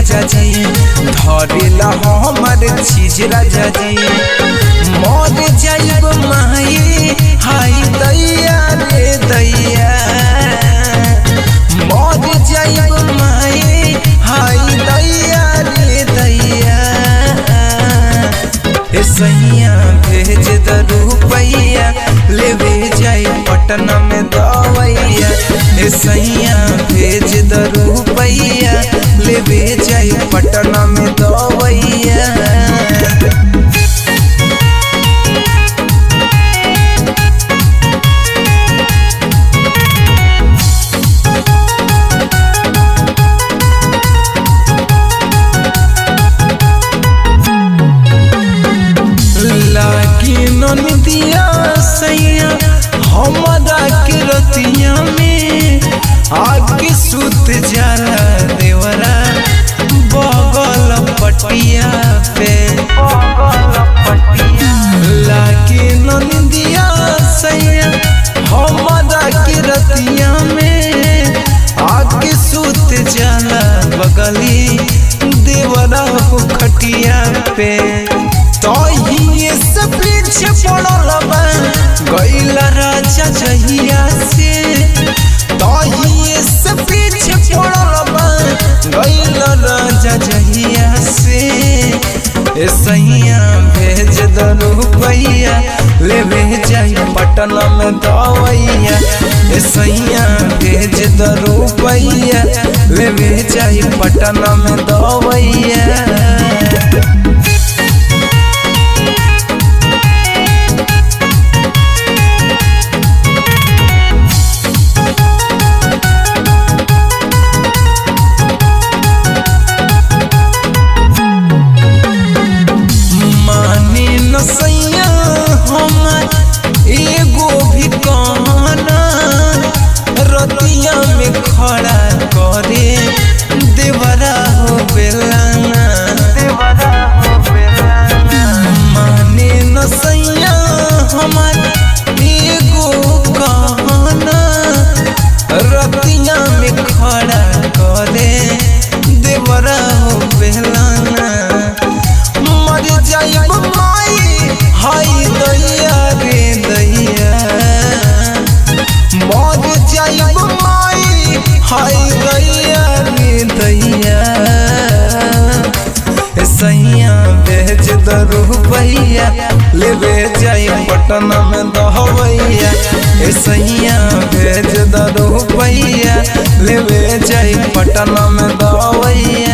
राजा जी धरेला हमार चीज राजा जी। मर जाइब माई हाय दैया रे दैया, मर जाइब माई हाय दैया रे दैया। ए सैया भेज द रुपैया लेवे जाई पटना में दवैया। ए सैया भेज द रुपैया लेवे जाई पटना में दवैया। नदिया सैया हमारा के रतिया में आगे सुत जाला देवरा बगल पटिया पे। लागे नदिया सैया हमारा के रतिया में आगे सुत जाला बगली देवरा खटिया पे। तो ये सब पीछे पड़ल बा गइल राजा जहिया से, तो ये सब पीछे पड़ल बा गइल राजा जहिया से। ए सैया भेज द रुपैया लेवे जाई पटना में दवैया। ए सैया भेज द रुपैया लेवे जाई पटना में दवैया। सैया हमार एगो भी कहना रतिया में खड़ा करे देवरा हो बेलाना। माने न सैया हमार एगो कहना रतिया में खड़ा करे देवरा हो बेलाना। मर जाइब हाय दैया रे दैया, मर जाइब माई हाय दैया रे दैया। सैया भेज द रुपैया लेवे जाई पटना में दवैया। ए सैया भेज द रुपैया लेवे जाई पटना में दवैया।